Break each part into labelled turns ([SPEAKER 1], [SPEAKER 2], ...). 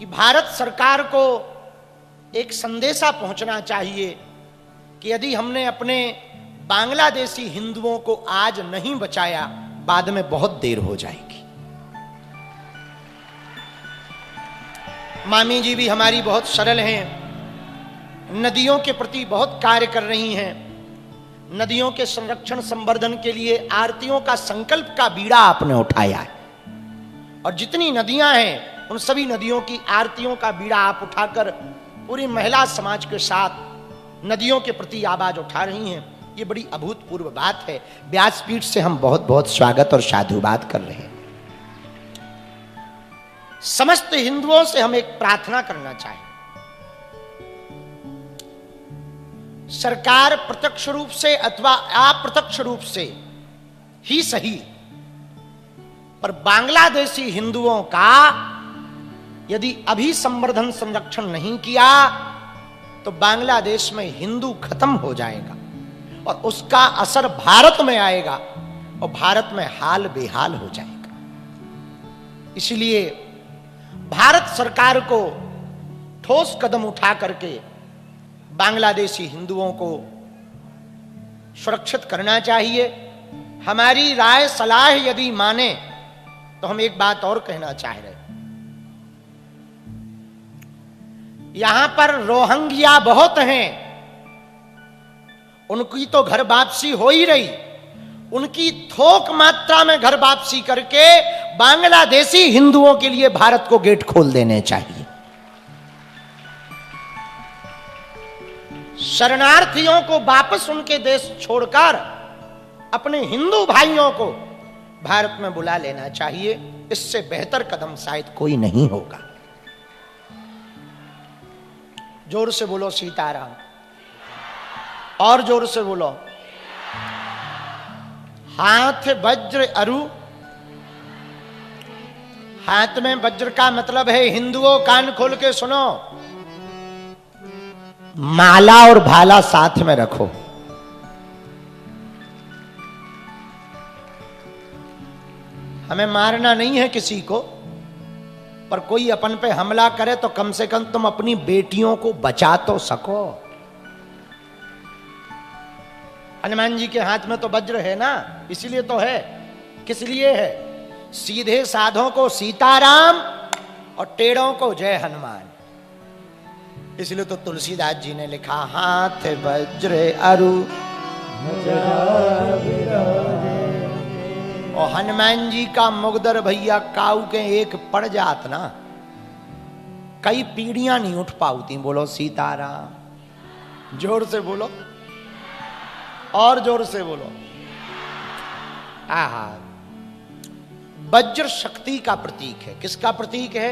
[SPEAKER 1] कि भारत सरकार को एक संदेशा पहुंचना चाहिए कि यदि हमने अपने बांग्लादेशी हिंदुओं को आज नहीं बचाया, बाद में बहुत देर हो जाएगी। मामी जी भी हमारी बहुत सरल हैं, नदियों के प्रति बहुत कार्य कर रही हैं। नदियों के संरक्षण संवर्धन के लिए आरतियों का संकल्प का बीड़ा आपने उठाया है, और जितनी नदियां हैं उन सभी नदियों की आरतियों का बीड़ा आप उठाकर पूरी महिला समाज के साथ नदियों के प्रति आवाज उठा रही हैं। ये बड़ी अभूतपूर्व बात है। व्यासपीठ से हम बहुत बहुत स्वागत और साधुवाद कर रहे हैं। समस्त हिंदुओं से हम एक प्रार्थना करना चाहें, सरकार प्रत्यक्ष रूप से अथवा अप्रत्यक्ष रूप से ही सही, पर बांग्लादेशी हिंदुओं का यदि अभी संवर्धन संरक्षण नहीं किया तो बांग्लादेश में हिंदू खत्म हो जाएगा और उसका असर भारत में आएगा और भारत में हाल बेहाल हो जाएगा। इसलिए भारत सरकार को ठोस कदम उठा करके बांग्लादेशी हिंदुओं को सुरक्षित करना चाहिए। हमारी राय सलाह यदि माने तो हम एक बात और कहना चाह रहे हैं। यहां पर रोहिंग्या बहुत हैं, उनकी तो घर वापसी हो ही रही, उनकी थोक मात्रा में घर वापसी करके बांग्लादेशी हिंदुओं के लिए भारत को गेट खोल देने चाहिए। शरणार्थियों को वापस उनके देश छोड़कर अपने हिंदू भाइयों को भारत में बुला लेना चाहिए। इससे बेहतर कदम शायद कोई नहीं होगा। जोर से बोलो सीताराम, और जोर से बोलो। हाथ वज्र अरु, हाथ में वज्र का मतलब है हिंदुओं कान खोल के सुनो, माला और भाला साथ में रखो। हमें मारना नहीं है किसी को, पर कोई अपन पे हमला करे तो कम से कम तुम अपनी बेटियों को बचा तो सको। हनुमान जी के हाथ में तो वज्र है ना, इसलिए तो है। किस लिए है? सीधे साधों को सीताराम और टेढ़ों को जय हनुमान। इसलिए तो तुलसीदास जी ने लिखा, हाथ वज्र अरु और हनुमान जी का मुगदर भैया काऊ के एक पड़ जात ना, कई पीढ़ियां नहीं उठ पाती। बोलो सीताराम, जोर से बोलो, और जोर से बोलो। आहा, वज्र शक्ति का प्रतीक है। किसका प्रतीक है?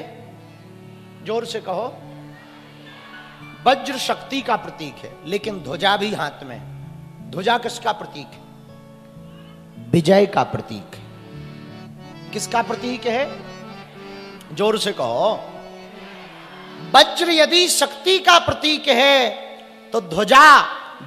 [SPEAKER 1] जोर से कहो। वज्र शक्ति का प्रतीक है, लेकिन ध्वजा भी हाथ में। ध्वजा किसका प्रतीक है? विजय का प्रतीक है। किसका प्रतीक है? जोर से कहो। वज्र यदि शक्ति का प्रतीक है तो ध्वजा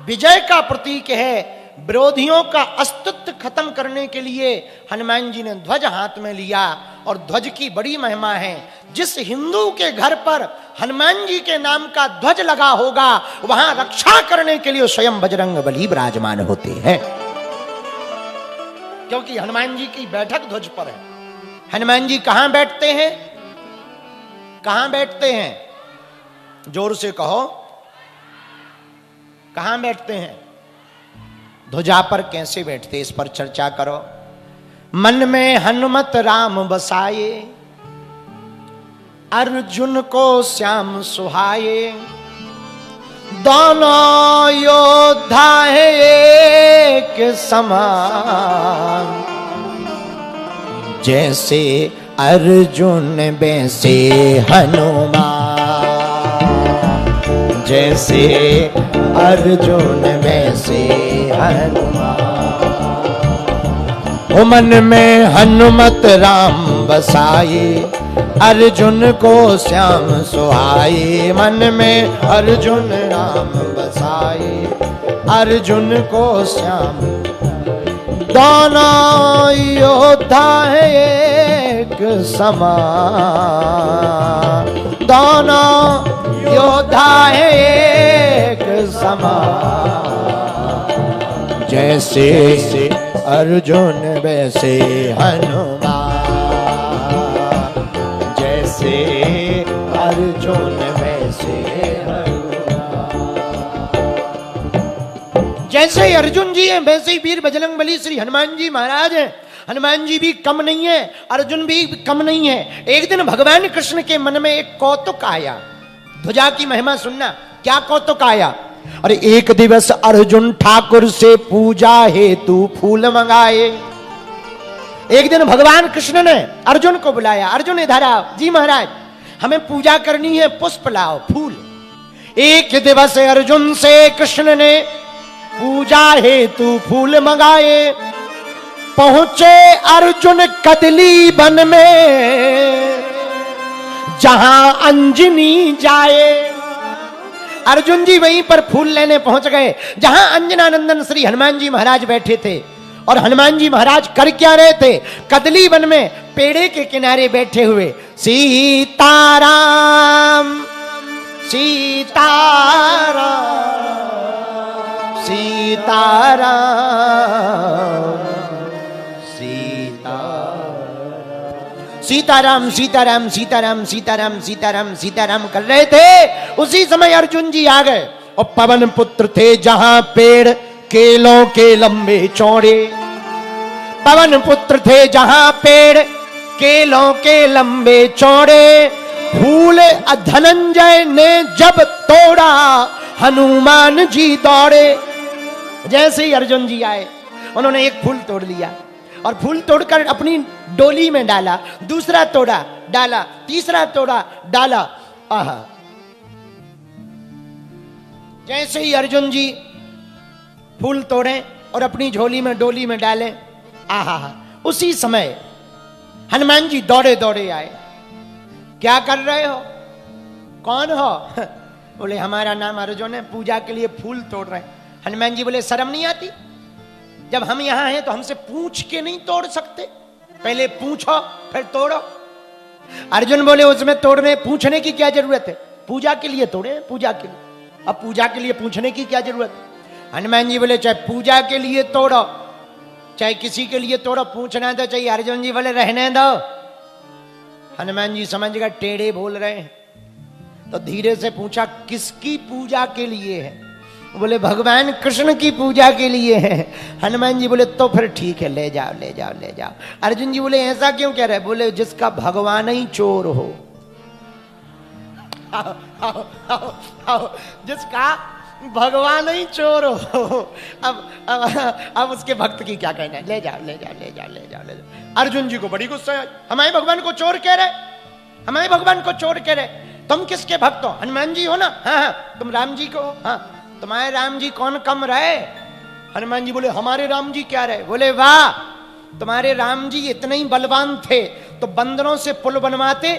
[SPEAKER 1] विजय का प्रतीक है। विरोधियों का अस्तित्व खत्म करने के लिए हनुमान जी ने ध्वज हाथ में लिया, और ध्वज की बड़ी महिमा है। जिस हिंदू के घर पर हनुमान जी के नाम का ध्वज लगा होगा, वहां रक्षा करने के लिए स्वयं बजरंग बली विराजमान होते हैं, क्योंकि हनुमान जी की बैठक ध्वज पर है। हनुमान जी कहां बैठते हैं? कहां बैठते हैं? जोर से कहो, कहां बैठते हैं? ध्वजा पर कैसे बैठते, इस पर चर्चा करो। मन में हनुमत राम बसाए, अर्जुन को श्याम सुहाए, दोनों योद्धा है एक समान, जैसे अर्जुन वैसे हनुमान, जैसे अर्जुन वैसे हनुमान। ओ मन में हनुमत राम बसाए, अर्जुन को श्याम सुहाए। मन में अर्जुन राम बसाए, अर्जुन को श्याम। दोनों योद्धा है एक समान, दोनों योद्धा है एक समान, जैसे अर्जुन वैसे हनुमान, जैसे अर्जुन वैसे हनुमान। जैसे अर्जुन जी हैं वैसे ही वीर बजरंगबली श्री हनुमान जी महाराज हैं। हनुमान जी भी कम नहीं है, अर्जुन भी कम नहीं है। एक दिन भगवान कृष्ण के मन में एक कौतुक आया। ध्वजा की महिमा सुनना, क्या कौतुक आया। अरे एक दिवस अर्जुन ठाकुर से पूजा हेतु फूल मंगाए। एक दिन भगवान कृष्ण ने अर्जुन को बुलाया, अर्जुन इधर आओ। जी महाराज, हमें पूजा करनी है, पुष्प लाओ, फूल। एक दिवस अर्जुन से कृष्ण ने पूजा हेतु फूल मंगाए। पहुंचे अर्जुन कदली वन में, जहां अंजनी जाए। अर्जुन जी वहीं पर फूल लेने पहुंच गए जहां अंजनानंदन श्री हनुमान जी महाराज बैठे थे। और हनुमान जी महाराज कर क्या रहे थे? कदली वन में पेड़े के किनारे बैठे हुए सीताराम सीताराम सीताराम सीताराम सीताराम सीताराम सीताराम सीताराम सीताराम कर रहे थे। उसी समय अर्जुन जी आ गए और पवन पुत्र थे जहां पेड़ केलों के लंबे चौड़े। पवन पुत्र थे जहां पेड़ केलों के लंबे चौड़े। फूल धनंजय ने जब तोड़ा हनुमान जी दौड़े। जैसे ही अर्जुन जी आए उन्होंने एक फूल तोड़ लिया और फूल तोड़कर अपनी डोली में डाला, दूसरा तोड़ा डाला, तीसरा तोड़ा डाला। आहा, जैसे ही अर्जुन जी फूल तोड़े और अपनी झोली में डोली में डाले, आहा, उसी समय हनुमान जी दौड़े दौड़े आए। क्या कर रहे हो? कौन हो? बोले हमारा नाम अर्जुन है, पूजा के लिए फूल तोड़ रहे हैं। हनुमान जी बोले शर्म नहीं आती? जब हम यहां हैं तो हमसे पूछ के नहीं तोड़ सकते? पहले पूछो फिर तोड़ो। अर्जुन बोले उसमें तोड़ने पूछने की क्या जरूरत है? पूजा के लिए तोड़े, पूजा के लिए। अब पूजा के लिए पूछने की क्या जरूरत है? हनुमान जी बोले चाहे पूजा के लिए तोड़ो चाहे किसी के लिए तोड़ो, पूछना तो चाहिए। अर्जुन जी बोले रहने दो। हनुमान जी समझ गए टेढ़े बोल रहे हैं, तो धीरे से पूछा किसकी पूजा के लिए है? बोले भगवान कृष्ण की पूजा के लिए है। हनुमान जी बोले तो फिर ठीक है, ले जाओ ले जाओ ले जाओ। अर्जुन जी बोले ऐसा क्यों कह रहे? बोले जिसका भगवान ही चोर हो। आओ, आओ, आओ, आओ, जिसका भगवान ही चोर हो। अब उसके भक्त की क्या कहना है? ले जाओ ले जाओ ले जाओ ले जाओ ले जाओ। अर्जुन जी को बड़ी गुस्सा है, हमारे भगवान को चोर कह रहे, हमारे भगवान को चोर कह रहे। तुम किसके भक्त हो? हनुमान जी हो ना? हाँ हाँ। तुम राम जी को? हाँ। तुम्हारे राम जी कौन कम रहे? हनुमान जी बोले हमारे राम जी क्या रहे? बोले वाह, तुम्हारे राम जी इतने ही बलवान थे तो बंदरों से पुल बनवाते,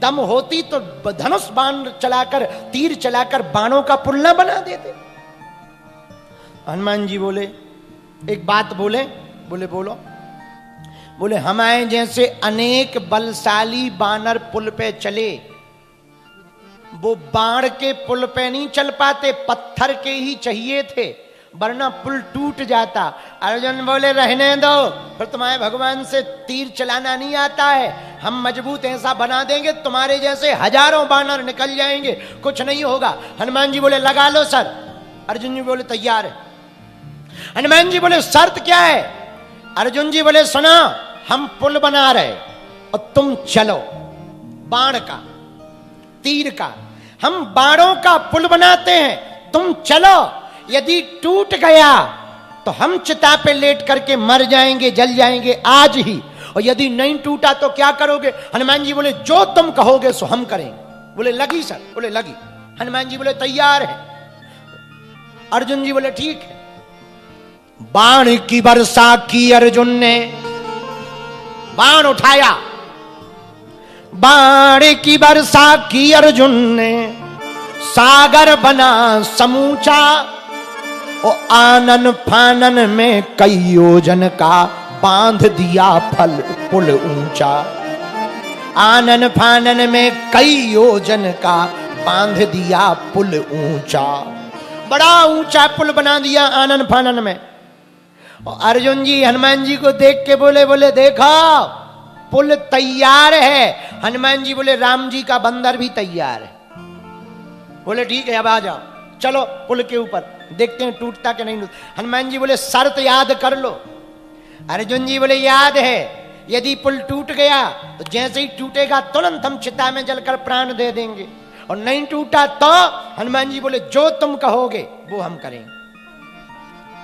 [SPEAKER 1] दम होती तो धनुष बाण चलाकर तीर चलाकर बाणों का पुल ना बना देते। हनुमान जी बोले एक बात बोले। बोले बोलो। बोले हमारे जैसे अनेक बलशाली बानर पुल पे चले, वो बाण के पुल पे नहीं चल पाते, पत्थर के ही चाहिए थे, वरना पुल टूट जाता। अर्जुन बोले रहने दो, फिर तुम्हारे भगवान से तीर चलाना नहीं आता है, हम मजबूत ऐसा बना देंगे तुम्हारे जैसे हजारों बानर निकल जाएंगे, कुछ नहीं होगा। हनुमान जी बोले लगा लो सर। अर्जुन जी बोले तैयार है। हनुमान जी बोले शर्त क्या है? अर्जुन जी बोले सुना, हम पुल बना रहे और तुम चलो, बाण का तीर का, हम बाणों का पुल बनाते हैं, तुम चलो। यदि टूट गया तो हम चिता पे लेट करके मर जाएंगे, जल जाएंगे आज ही, और यदि नहीं टूटा तो क्या करोगे? हनुमान जी बोले जो तुम कहोगे सो हम करेंगे। बोले लगी सर? बोले लगी। हनुमान जी बोले तैयार है। अर्जुन जी बोले ठीक है। बाण की वर्षा की अर्जुन ने, बाण उठाया, बाण की वर्षा की अर्जुन ने, सागर बना समूचा, और आनन फानन में कई योजन का बांध दिया फल पुल ऊंचा। आनन फानन में कई योजन का बांध दिया पुल ऊंचा। बड़ा ऊंचा पुल बना दिया आनन फानन में। और अर्जुन जी हनुमान जी को देख के बोले देखो पुल तैयार है। हनुमान जी बोले राम जी का बंदर भी तैयार है। बोले ठीक है अब आ जाओ, चलो पुल के ऊपर देखते हैं टूटता कि नहीं। हनुमान जी बोले शर्त याद कर लो। अर्जुन जी बोले याद है, यदि पुल टूट गया तो जैसे ही टूटेगा तुरंत हम चिता में जलकर प्राण दे देंगे, और नहीं टूटा तो हनुमान जी बोले जो तुम कहोगे वो हम करेंगे।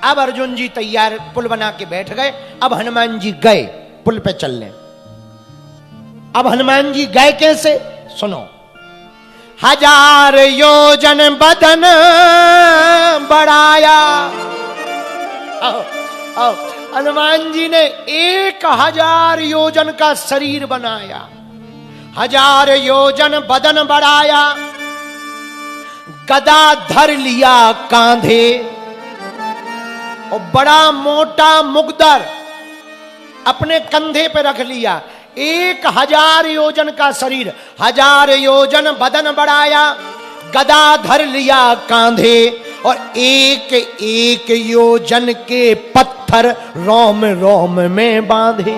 [SPEAKER 1] अब अर्जुन जी तैयार पुल बना के बैठ गए। अब हनुमान जी गए पुल पे चलने। अब हनुमान जी गए कैसे सुनो। 1000 योजन बदन बढ़ाया। हनुमान जी ने 1000 योजन का शरीर बनाया, 1000 योजन बदन बढ़ाया, गदा धर लिया कांधे, और बड़ा मोटा मुगदर अपने कंधे पे रख लिया। 1000 योजन का शरीर, 1000 योजन बदन बढ़ाया, गदा धर लिया कांधे, और एक एक योजन के पत्थर रोम रोम में बांधे।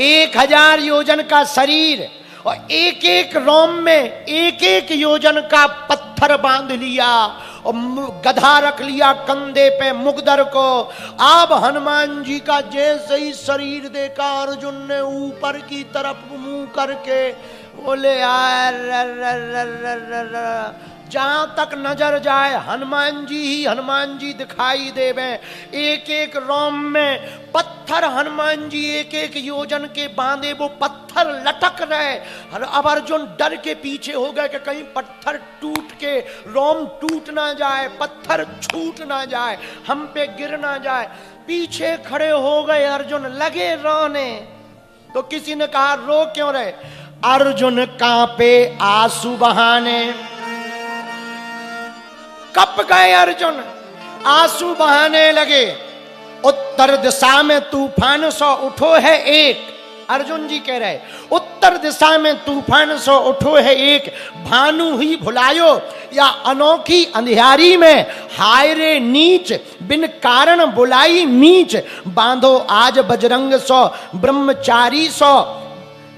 [SPEAKER 1] 1000 योजन का शरीर और एक एक रोम में एक एक योजन का पत्थर बांध लिया, और गधा रख लिया कंधे पे मुगदर को। अब हनुमान जी का जैसे ही शरीर देखा अर्जुन ने ऊपर की तरफ मुंह करके बोले यार जहां तक नजर जाए हनुमान जी ही हनुमान जी दिखाई देवे। एक एक रोम में पत्थर हनुमान जी एक एक योजन के बांधे, वो पत्थर लटक रहे। अब अर्जुन डर के पीछे हो गए कि कहीं पत्थर टूट के रोम टूट ना जाए, पत्थर छूट ना जाए, हम पे गिर ना जाए। पीछे खड़े हो गए अर्जुन, लगे रोने। तो किसी ने कहा रो क्यों रहे? अर्जुन कांपे आंसू बहाने। कप गए अर्जुन, आंसू बहाने लगे। उत्तर दिशा में तूफान सो उठो है एक। अर्जुन जी कह रहे उत्तर दिशा में तूफान सो उठो है एक, भानु ही भुलायो या अनोखी अंधियारी में, हाय रे नीच बिन कारण बुलाई नीच, बांधो आज बजरंग सो ब्रह्मचारी सो,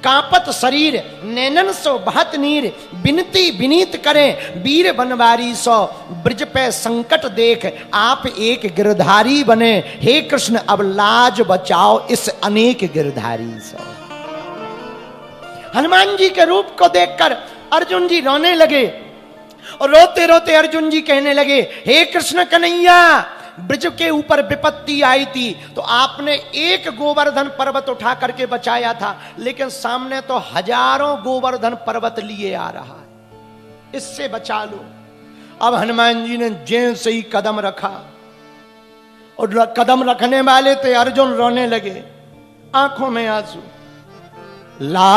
[SPEAKER 1] कांपत शरीर नैनन सो बहत नीर, बिनती विनीत करें वीर बनवारी सो, ब्रज पे संकट देख आप एक गिरधारी बने, हे कृष्ण अब लाज बचाओ इस अनेक गिरधारी सो। हनुमान जी के रूप को देखकर अर्जुन जी रोने लगे, और रोते रोते अर्जुन जी कहने लगे हे कृष्ण कन्हैया, ब्रज के ऊपर विपत्ति आई थी तो आपने एक गोवर्धन पर्वत उठा करके बचाया था, लेकिन सामने तो हजारों गोवर्धन पर्वत लिए आ रहा है, इससे बचा लो। अब हनुमान जी ने जैसे ही कदम रखा, और कदम रखने वाले थे अर्जुन रोने लगे, आंखों में आंसू। ला